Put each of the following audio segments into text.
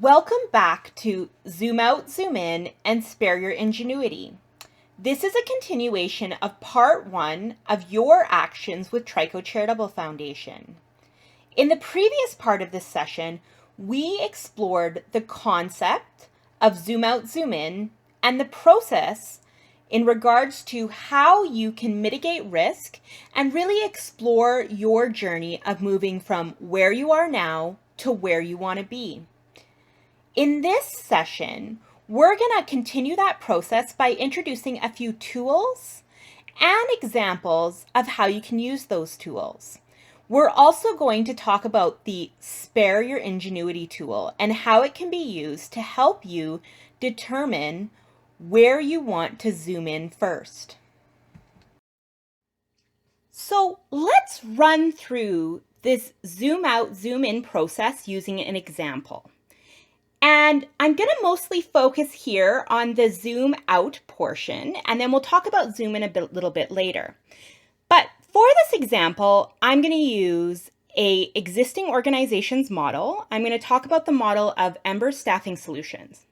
Welcome back to Zoom Out, Zoom In, and Spare Your Ingenuity. This is a continuation of part 1 of your actions with Trico Charitable Foundation. In the previous part of this session, we explored the concept of Zoom Out, Zoom In, and the process in regards to how you can mitigate risk and really explore your journey of moving from where you are now to where you want to be. In this session, we're going to continue that process by introducing a few tools and examples of how you can use those tools. We're also going to talk about the Spare Your Ingenuity tool and how it can be used to help you determine where you want to zoom in first. So let's run through this zoom out, zoom in process using an example. And I'm going to mostly focus here on the zoom out portion, and then we'll talk about zoom in a little bit later. But for this example, I'm going to use a existing organization's model. I'm going to talk about the model of Ember Staffing Solutions.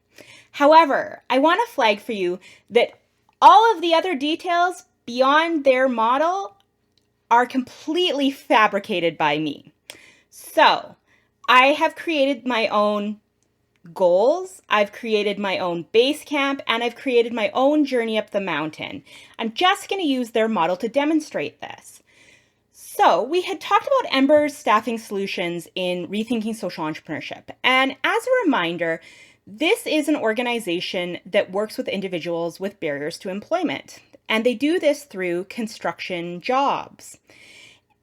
However, I want to flag for you that all of the other details beyond their model are completely fabricated by me. So I have created my own goals, I've created my own base camp, and I've created my own journey up the mountain. I'm just going to use their model to demonstrate this. So we had talked about Ember's Staffing Solutions in Rethinking Social Entrepreneurship. And as a reminder, this is an organization that works with individuals with barriers to employment. And they do this through construction jobs.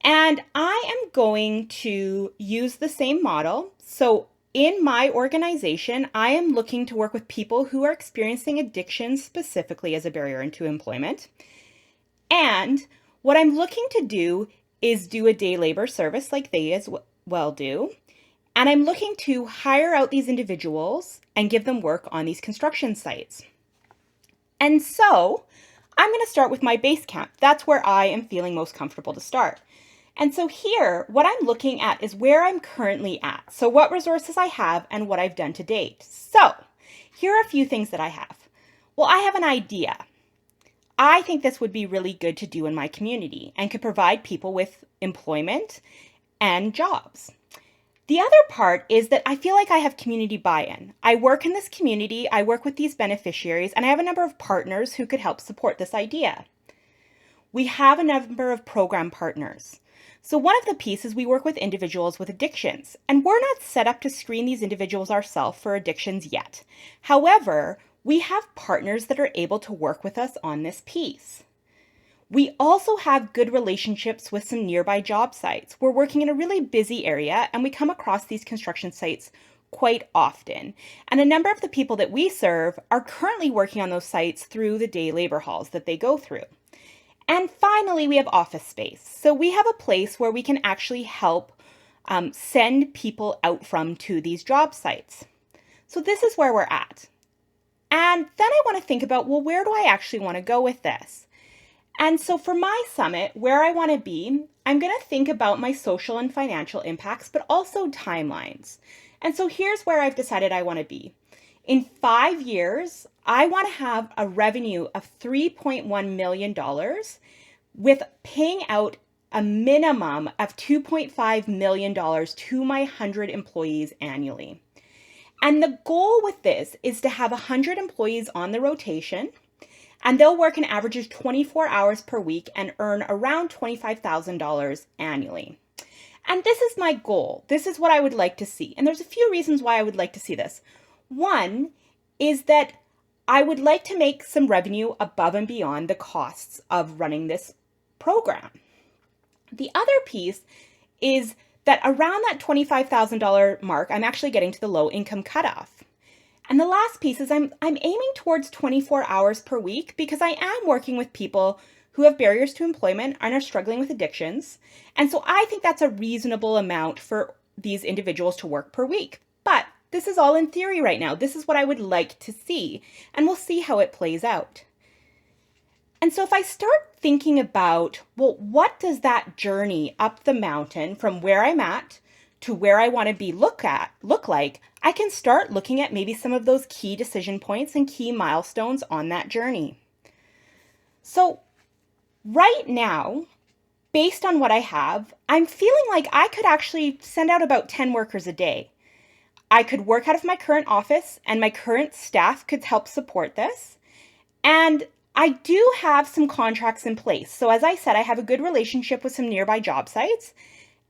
And I am going to use the same model. So in my organization, I am looking to work with people who are experiencing addiction specifically as a barrier into employment. And what I'm looking to do is do a day labor service like they as well do. And I'm looking to hire out these individuals and give them work on these construction sites. And so I'm going to start with my base camp. That's where I am feeling most comfortable to start. And so here, what I'm looking at is where I'm currently at. So what resources I have and what I've done to date. So here are a few things that I have. Well, I have an idea. I think this would be really good to do in my community and could provide people with employment and jobs. The other part is that I feel like I have community buy-in. I work in this community, I work with these beneficiaries, and I have a number of partners who could help support this idea. We have a number of program partners. So one of the pieces, we work with individuals with addictions, and we're not set up to screen these individuals ourselves for addictions yet. However, we have partners that are able to work with us on this piece. We also have good relationships with some nearby job sites. We're working in a really busy area, and we come across these construction sites quite often. And a number of the people that we serve are currently working on those sites through the day labor halls that they go through. And finally, we have office space. So we have a place where we can actually help send people out from to these job sites. So this is where we're at. And then I want to think about, well, where do I actually want to go with this? And so for my summit, where I want to be, I'm going to think about my social and financial impacts, but also timelines. And so here's where I've decided I want to be. In 5 years, I want to have a revenue of $3.1 million with paying out a minimum of $2.5 million to my 100 employees annually. And the goal with this is to have 100 employees on the rotation, and they'll work an average of 24 hours per week and earn around $25,000 annually. And this is my goal. This is what I would like to see. And there's a few reasons why I would like to see this. One is that I would like to make some revenue above and beyond the costs of running this program. The other piece is that around that $25,000 mark, I'm actually getting to the low income cutoff. And the last piece is I'm aiming towards 24 hours per week because I am working with people who have barriers to employment and are struggling with addictions. And so I think that's a reasonable amount for these individuals to work per week. But this is all in theory right now. This is what I would like to see, and we'll see how it plays out. And so if I start thinking about, well, what does that journey up the mountain from where I'm at to where I want to look like, I can start looking at maybe some of those key decision points and key milestones on that journey. So right now, based on what I have, I'm feeling like I could actually send out about 10 workers a day. I could work out of my current office and my current staff could help support this. And I do have some contracts in place. So as I said, I have a good relationship with some nearby job sites,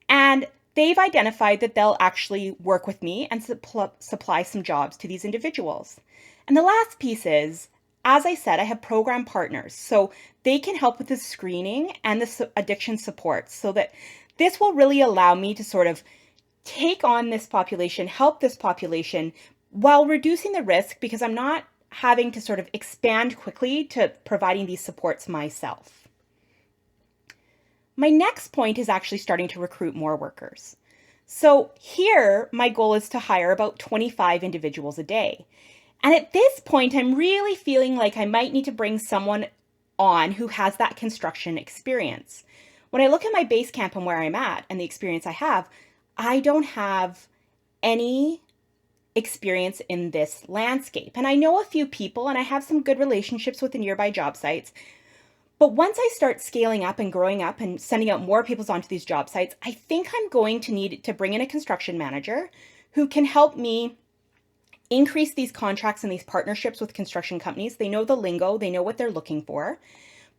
and they've identified that they'll actually work with me and supply some jobs to these individuals. And the last piece is, as I said, I have program partners. So they can help with the screening and the addiction support, so that this will really allow me to sort of take on this population, help this population while reducing the risk, because I'm not having to sort of expand quickly to providing these supports myself. My next point is actually starting to recruit more workers. So here, my goal is to hire about 25 individuals a day. And at this point, I'm really feeling like I might need to bring someone on who has that construction experience. When I look at my base camp and where I'm at and the experience I have, I don't have any experience in this landscape. And I know a few people and I have some good relationships with the nearby job sites. But once I start scaling up and growing up and sending out more people onto these job sites, I think I'm going to need to bring in a construction manager who can help me increase these contracts and these partnerships with construction companies. They know the lingo, they know what they're looking for,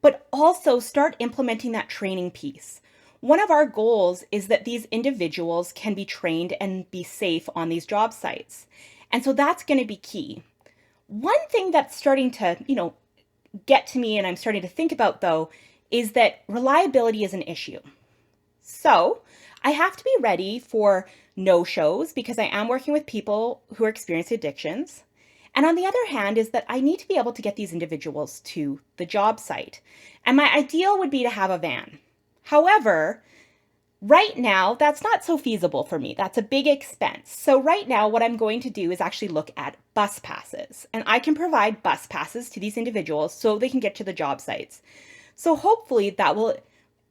but also start implementing that training piece. One of our goals is that these individuals can be trained and be safe on these job sites. And so that's going to be key. One thing that's starting to, get to me and I'm starting to think about though, is that reliability is an issue. So I have to be ready for no-shows because I am working with people who are experiencing addictions. And on the other hand is that I need to be able to get these individuals to the job site. And my ideal would be to have a van. However, right now, that's not so feasible for me. That's a big expense. So right now, what I'm going to do is actually look at bus passes. And I can provide bus passes to these individuals so they can get to the job sites. So hopefully that will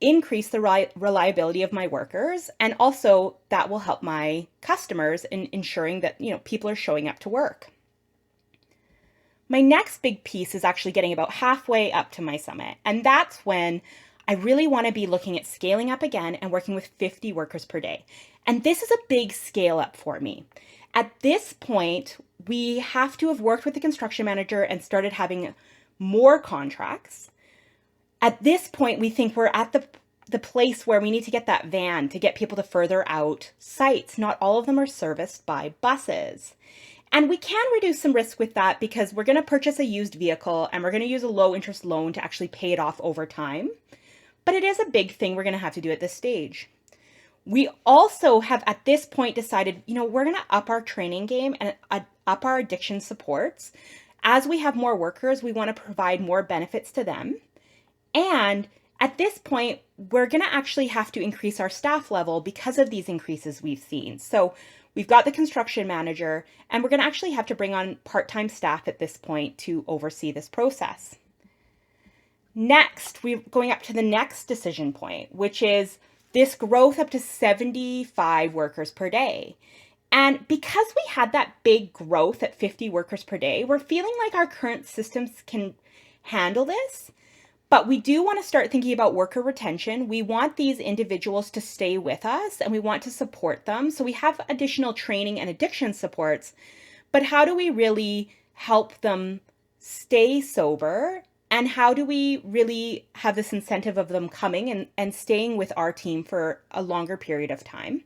increase the reliability of my workers, and also that will help my customers in ensuring that people are showing up to work. My next big piece is actually getting about halfway up to my summit, and that's when I really want to be looking at scaling up again and working with 50 workers per day. And this is a big scale up for me. At this point, we have to have worked with the construction manager and started having more contracts. At this point, we think we're at the place where we need to get that van to get people to further out sites. Not all of them are serviced by buses. And we can reduce some risk with that because we're going to purchase a used vehicle and we're going to use a low interest loan to actually pay it off over time. But it is a big thing we're going to have to do at this stage. We also have at this point decided, we're going to up our training game and up our addiction supports. As we have more workers, we want to provide more benefits to them. And at this point, we're going to actually have to increase our staff level because of these increases we've seen. So we've got the construction manager, and we're going to actually have to bring on part-time staff at this point to oversee this process. Next, we're going up to the next decision point, which is this growth up to 75 workers per day. And because we had that big growth at 50 workers per day, we're feeling like our current systems can handle this. But we do want to start thinking about worker retention. We want these individuals to stay with us and we want to support them. So we have additional training and addiction supports, but how do we really help them stay sober? And how do we really have this incentive of them coming and staying with our team for a longer period of time?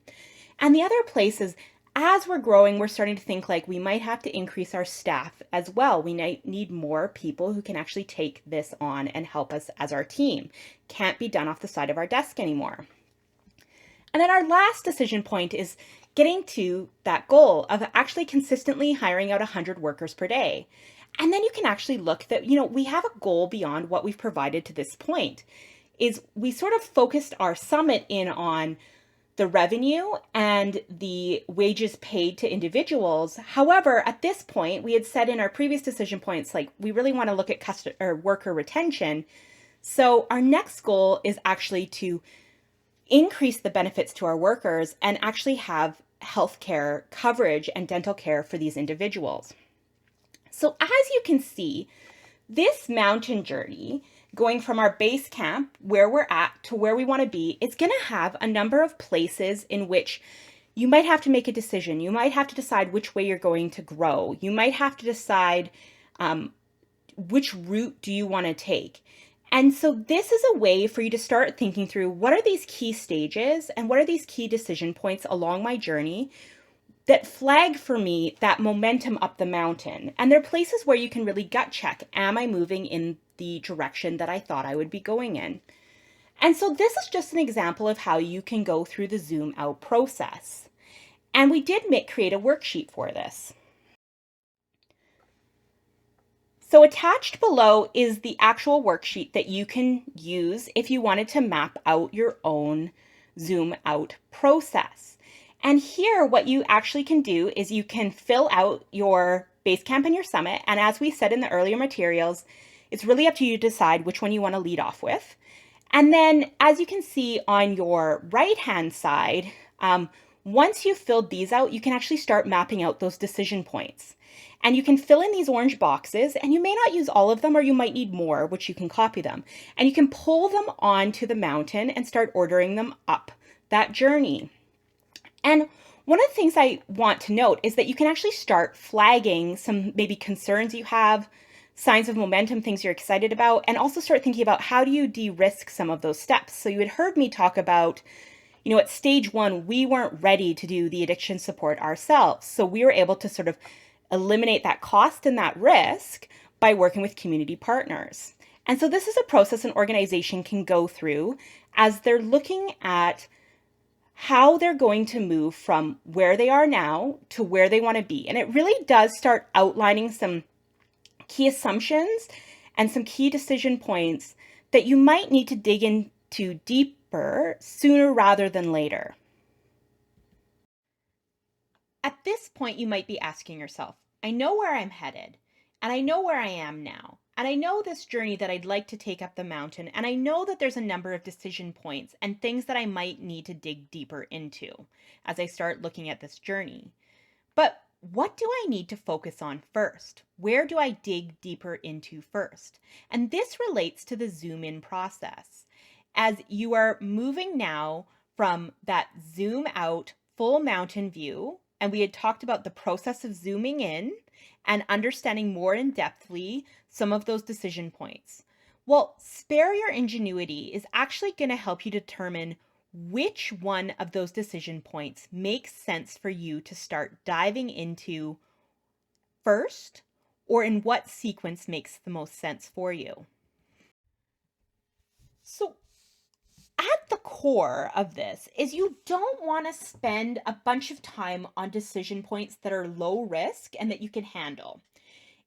And the other place is, as we're growing, we're starting to think like we might have to increase our staff as well. We need more people who can actually take this on and help us as our team. Can't be done off the side of our desk anymore. And then our last decision point is getting to that goal of actually consistently hiring out 100 workers per day. And then you can actually look that, we have a goal beyond what we've provided to this point. Is we sort of focused our summit in on the revenue and the wages paid to individuals. However, at this point, we had said in our previous decision points, like we really want to look at worker retention. So our next goal is actually to increase the benefits to our workers, and actually have healthcare coverage and dental care for these individuals. So as you can see, this mountain journey, going from our base camp, where we're at, to where we want to be, it's going to have a number of places in which you might have to make a decision. You might have to decide which way you're going to grow. You might have to decide which route do you want to take. And so this is a way for you to start thinking through, what are these key stages and what are these key decision points along my journey that flag for me that momentum up the mountain. And they're places where you can really gut check, am I moving in the direction that I thought I would be going in? And so this is just an example of how you can go through the zoom out process. And we did create a worksheet for this. So attached below is the actual worksheet that you can use if you wanted to map out your own zoom out process. And here, what you actually can do is you can fill out your base camp and your summit. And as we said in the earlier materials, it's really up to you to decide which one you want to lead off with. And then, as you can see on your right-hand side, once you've filled these out, you can actually start mapping out those decision points. And you can fill in these orange boxes, and you may not use all of them, or you might need more, which you can copy them. And you can pull them onto the mountain and start ordering them up that journey. And one of the things I want to note is that you can actually start flagging some maybe concerns you have, signs of momentum, things you're excited about, and also start thinking about how do you de-risk some of those steps. So you had heard me talk about, at stage 1, we weren't ready to do the addiction support ourselves. So we were able to sort of eliminate that cost and that risk by working with community partners. And so this is a process an organization can go through as they're looking at how they're going to move from where they are now to where they want to be. And it really does start outlining some key assumptions and some key decision points that you might need to dig into deeper sooner rather than later. At this point, you might be asking yourself, I know where I'm headed, and I know where I am now, and I know this journey that I'd like to take up the mountain, and I know that there's a number of decision points and things that I might need to dig deeper into as I start looking at this journey. But what do I need to focus on first? Where do I dig deeper into first? And this relates to the zoom in process. As you are moving now from that zoom out full mountain view, and we had talked about the process of zooming in and understanding more in depthly some of those decision points. Well, Spare Your Ingenuity is actually going to help you determine which one of those decision points makes sense for you to start diving into first, or in what sequence makes the most sense for you. So at the core of this is you don't want to spend a bunch of time on decision points that are low risk and that you can handle.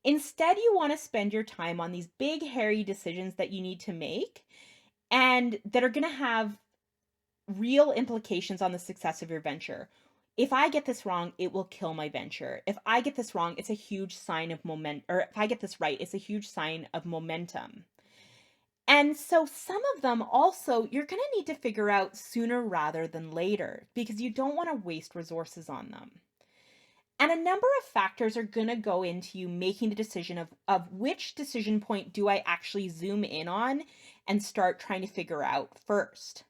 Instead, you want to spend your time on these big, hairy decisions that you need to make and that are going to have real implications on the success of your venture. If I get this wrong, it will kill my venture. If I get this wrong, it's a huge sign of momentum. Or if I get this right, it's a huge sign of momentum. And so some of them also you're going to need to figure out sooner rather than later because you don't want to waste resources on them. And a number of factors are going to go into you making the decision of which decision point do I actually zoom in on and start trying to figure out first.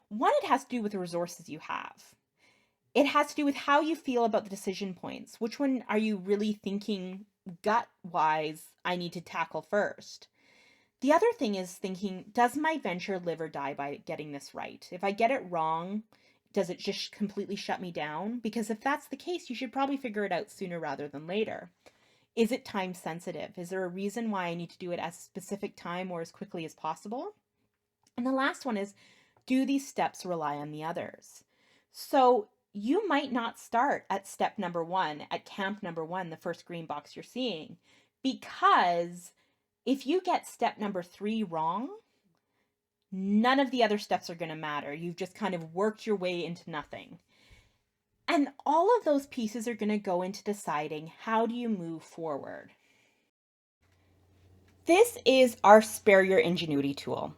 One, it has to do with the resources you have. It has to do with how you feel about the decision points. Which one are you really thinking gut-wise I need to tackle first? The other thing is thinking, does my venture live or die by getting this right? If I get it wrong, does it just completely shut me down? Because if that's the case, you should probably figure it out sooner rather than later. Is it time sensitive? Is there a reason why I need to do it at a specific time or as quickly as possible? And the last one is, do these steps rely on the others? So you might not start at step number 1, at camp number 1, the first green box you're seeing, because if you get step number 3 wrong, none of the other steps are going to matter. You've just kind of worked your way into nothing. And all of those pieces are going to go into deciding how do you move forward. This is our Spare Your Ingenuity tool.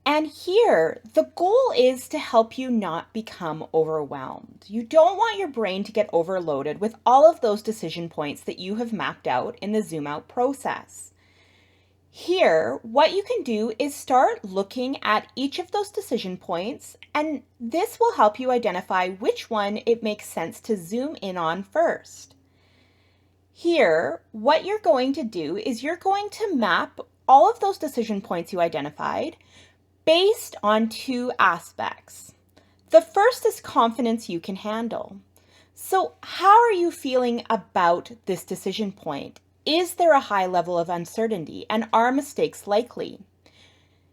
And here, the goal is to help you not become overwhelmed. You don't want your brain to get overloaded with all of those decision points that you have mapped out in the zoom out process. Here, what you can do is start looking at each of those decision points, and this will help you identify which one it makes sense to zoom in on first. Here, what you're going to do is you're going to map all of those decision points you identified based on two aspects. The first is confidence you can handle. So, how are you feeling about this decision point? Is there a high level of uncertainty, and are mistakes likely?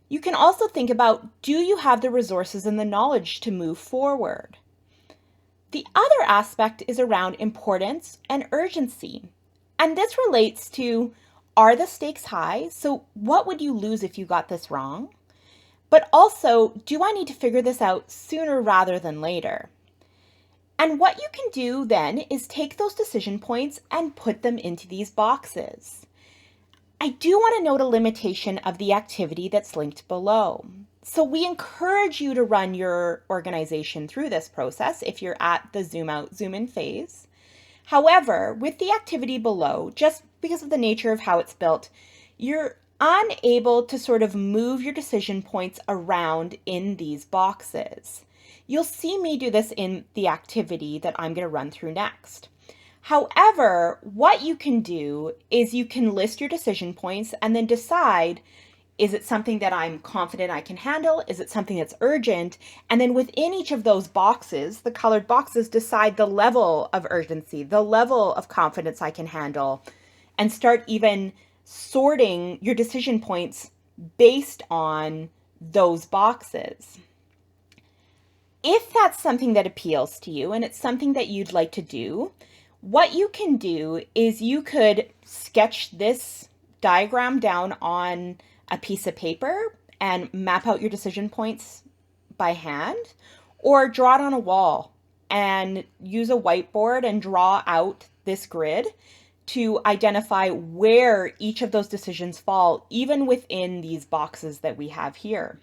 You can also think about, do you have the resources and the knowledge to move forward? The other aspect is around importance and urgency. And this relates to, are the stakes high? So what would you lose if you got this wrong? But also, do I need to figure this out sooner rather than later? And what you can do then is take those decision points and put them into these boxes. I do want to note a limitation of the activity that's linked below. So we encourage you to run your organization through this process if you're at the zoom out, zoom in phase. However, with the activity below, just because of the nature of how it's built, you're unable to sort of move your decision points around in these boxes. You'll see me do this in the activity that I'm going to run through next. However, what you can do is you can list your decision points and then decide, is it something that I'm confident I can handle? Is it something that's urgent? And then within each of those boxes, the colored boxes, decide the level of urgency, the level of confidence I can handle, and start even sorting your decision points based on those boxes. If that's something that appeals to you and it's something that you'd like to do, what you can do is you could sketch this diagram down on a piece of paper and map out your decision points by hand, or draw it on a wall and use a whiteboard and draw out this grid to identify where each of those decisions fall, even within these boxes that we have here.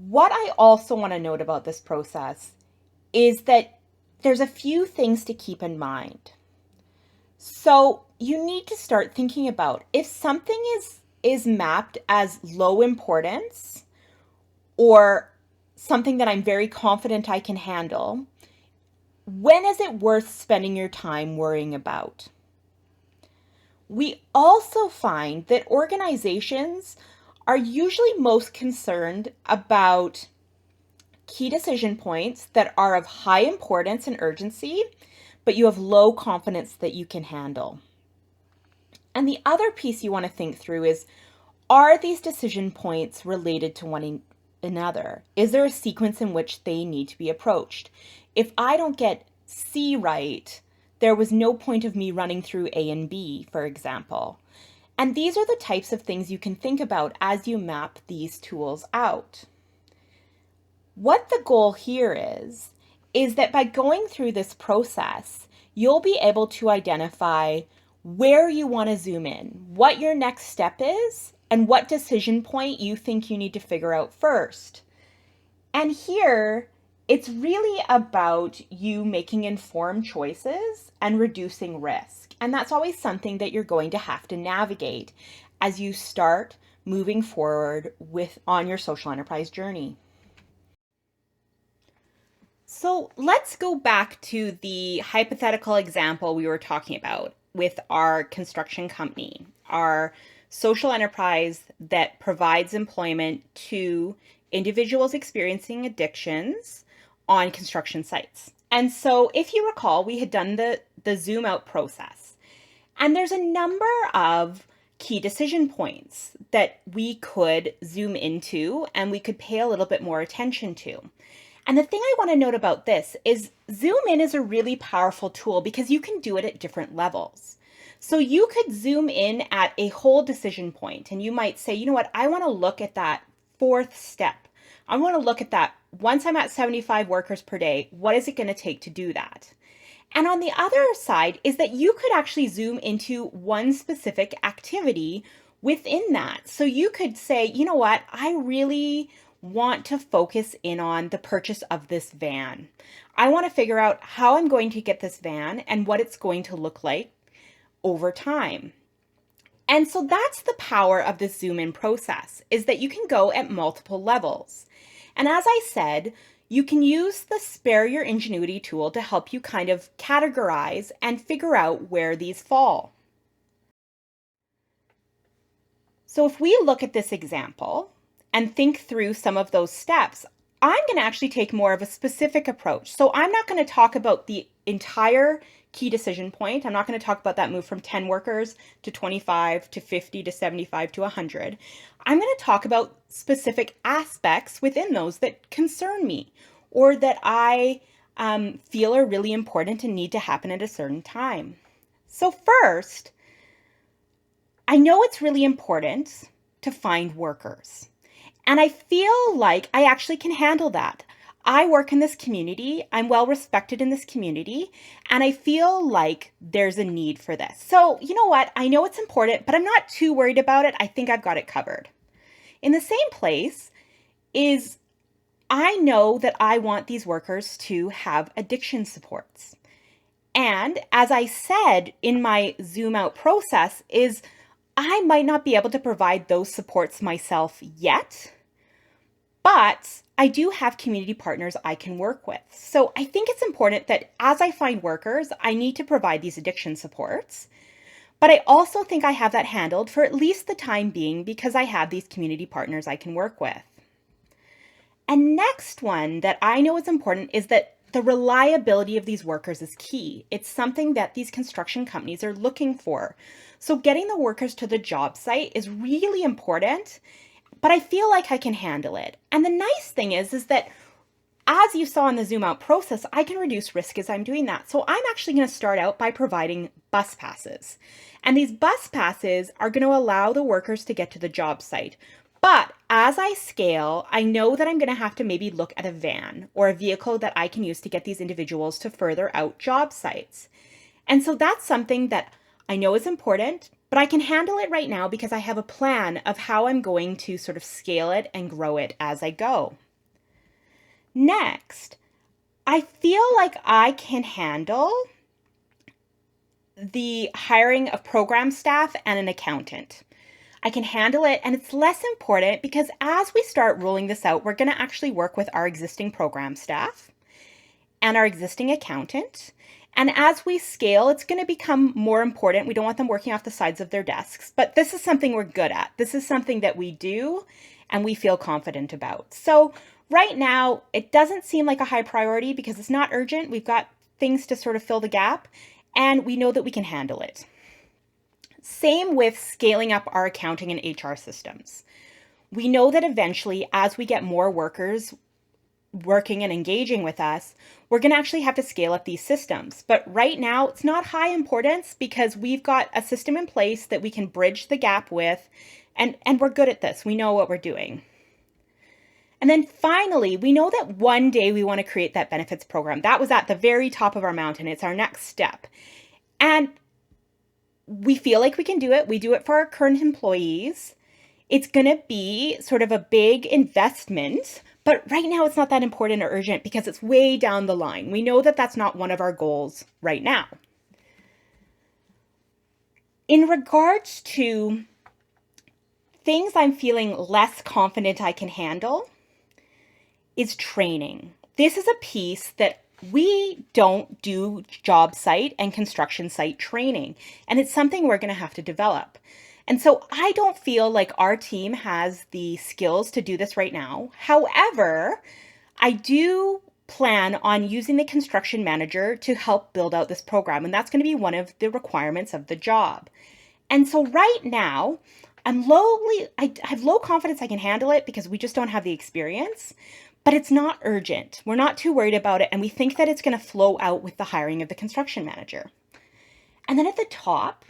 What I also want to note about this process is that there's a few things to keep in mind. So you need to start thinking about, if something is mapped as low importance or something that I'm very confident I can handle, when is it worth spending your time worrying about? We also find that organizations are usually most concerned about key decision points that are of high importance and urgency, but you have low confidence that you can handle. And the other piece you want to think through is, are these decision points related to one another? Is there a sequence in which they need to be approached? If I don't get C right, there was no point of me running through A and B, for example. And these are the types of things you can think about as you map these tools out. What the goal here is that by going through this process, you'll be able to identify where you want to zoom in, what your next step is, and what decision point you think you need to figure out first. And here, it's really about you making informed choices and reducing risk. And that's always something that you're going to have to navigate as you start moving forward on your social enterprise journey. So let's go back to the hypothetical example we were talking about with our construction company, our social enterprise that provides employment to individuals experiencing addictions on construction sites. And so if you recall, we had done the zoom out process, and there's a number of key decision points that we could zoom into and we could pay a little bit more attention to. And the thing I want to note about this is zoom in is a really powerful tool because you can do it at different levels. So you could zoom in at a whole decision point and you might say, you know what, I want to look at that fourth step. I want to look at that once I'm at 75 workers per day, what is it going to take to do that? And on the other side is that you could actually zoom into one specific activity within that. So you could say, you know what, I really want to focus in on the purchase of this van. I want to figure out how I'm going to get this van and what it's going to look like over time. And so that's the power of the zoom in process, is that you can go at multiple levels. And as I said, you can use the Spare Your Ingenuity tool to help you kind of categorize and figure out where these fall. So if we look at this example and think through some of those steps, I'm going to actually take more of a specific approach. So I'm not going to talk about the entire key decision point. I'm not going to talk about that move from 10 workers to 25 to 50 to 75 to 100. I'm going to talk about specific aspects within those that concern me or that I feel are really important and need to happen at a certain time. So first, I know it's really important to find workers. And I feel like I actually can handle that. I work in this community, I'm well respected in this community, and I feel like there's a need for this. So, you know what? I know it's important, but I'm not too worried about it. I think I've got it covered. In the same place is I know that I want these workers to have addiction supports. And as I said in my zoom out process is I might not be able to provide those supports myself yet, but I do have community partners I can work with. So I think it's important that as I find workers, I need to provide these addiction supports. But I also think I have that handled for at least the time being because I have these community partners I can work with. And next one that I know is important is that the reliability of these workers is key. It's something that these construction companies are looking for. So getting the workers to the job site is really important, but I feel like I can handle it. And the nice thing is that as you saw in the zoom out process, I can reduce risk as I'm doing that. So I'm actually going to start out by providing bus passes. And these bus passes are going to allow the workers to get to the job site. But as I scale, I know that I'm going to have to maybe look at a van or a vehicle that I can use to get these individuals to further out job sites. And so that's something that I know is important, but I can handle it right now because I have a plan of how I'm going to sort of scale it and grow it as I go. Next, I feel like I can handle the hiring of program staff and an accountant. I can handle it, and it's less important because as we start rolling this out, we're going to actually work with our existing program staff and our existing accountant. And as we scale, it's going to become more important. We don't want them working off the sides of their desks, but this is something we're good at. This is something that we do and we feel confident about. So right now, it doesn't seem like a high priority because it's not urgent. We've got things to sort of fill the gap, and we know that we can handle it. Same with scaling up our accounting and HR systems. We know that eventually, as we get more workers working and engaging with us, we're going to actually have to scale up these systems. But right now, it's not high importance because we've got a system in place that we can bridge the gap with, and we're good at this. We know what we're doing. And then finally, we know that one day we want to create that benefits program. That was at the very top of our mountain. It's our next step. And we feel like we can do it. We do it for our current employees. It's going to be sort of a big investment, but right now it's not that important or urgent because it's way down the line. We know that that's not one of our goals right now. In regards to things I'm feeling less confident I can handle is training. This is a piece that we don't do job site and construction site training, and it's something we're going to have to develop. And so I don't feel like our team has the skills to do this right now. However, I do plan on using the construction manager to help build out this program, and that's going to be one of the requirements of the job. And so right now, I have low confidence I can handle it because we just don't have the experience. But it's not urgent. We're not too worried about it, and we think that it's going to flow out with the hiring of the construction manager. And then at the top,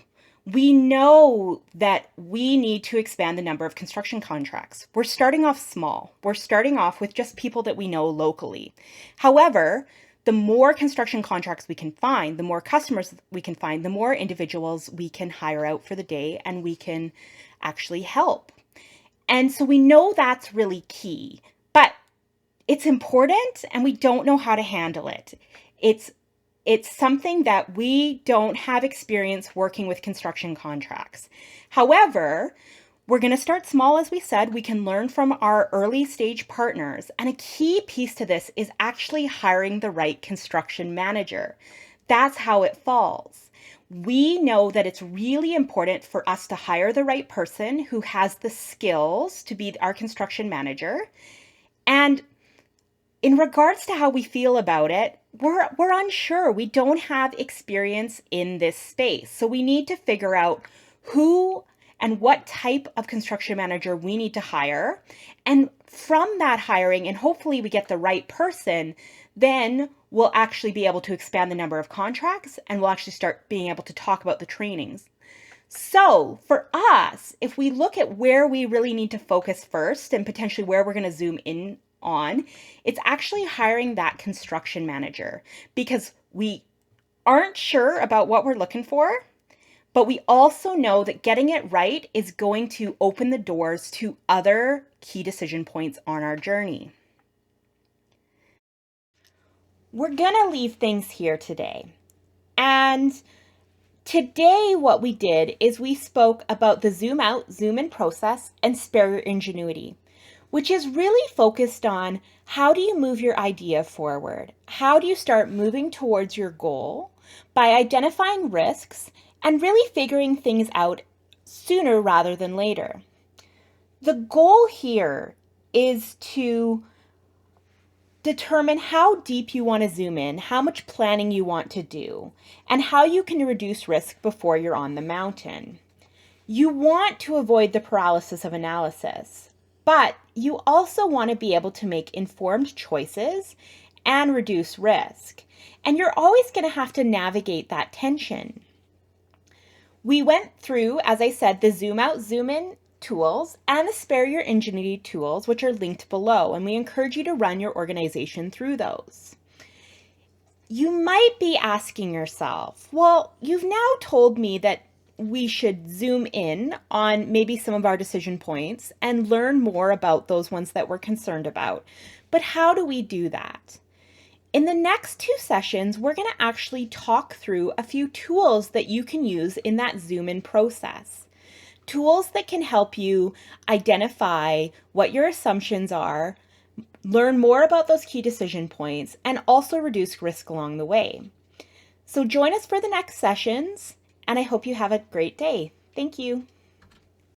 we know that we need to expand the number of construction contracts. We're starting off small. We're starting off with just people that we know locally. However, the more construction contracts we can find, the more customers we can find, the more individuals we can hire out for the day and we can actually help. And so we know that's really key, but it's important and we don't know how to handle it. It's something that we don't have experience working with construction contracts. However, we're going to start small, as we said. We can learn from our early stage partners. And a key piece to this is actually hiring the right construction manager. That's how it falls. We know that it's really important for us to hire the right person who has the skills to be our construction manager. And in regards to how we feel about it, we're unsure. We don't have experience in this space. So we need to figure out who and what type of construction manager we need to hire. And from that hiring, and hopefully we get the right person, then we'll actually be able to expand the number of contracts and we'll actually start being able to talk about the trainings. So for us, if we look at where we really need to focus first and potentially where we're going to zoom in on, it's actually hiring that construction manager, because we aren't sure about what we're looking for, but we also know that getting it right is going to open the doors to other key decision points on our journey. We're going to leave things here today. And today what we did is we spoke about the zoom out, zoom in process and spare your ingenuity, which is really focused on how do you move your idea forward? How do you start moving towards your goal by identifying risks and really figuring things out sooner rather than later? The goal here is to determine how deep you want to zoom in, how much planning you want to do, and how you can reduce risk before you're on the mountain. You want to avoid the paralysis of analysis, but you also want to be able to make informed choices and reduce risk. And you're always going to have to navigate that tension. We went through, as I said, the zoom out, zoom in tools and the spare your ingenuity tools, which are linked below. And we encourage you to run your organization through those. You might be asking yourself, well, you've now told me that we should zoom in on maybe some of our decision points and learn more about those ones that we're concerned about. But how do we do that? In the next 2 sessions, we're going to actually talk through a few tools that you can use in that zoom in process. Tools that can help you identify what your assumptions are, learn more about those key decision points, and also reduce risk along the way. So join us for the next sessions, and I hope you have a great day. Thank you.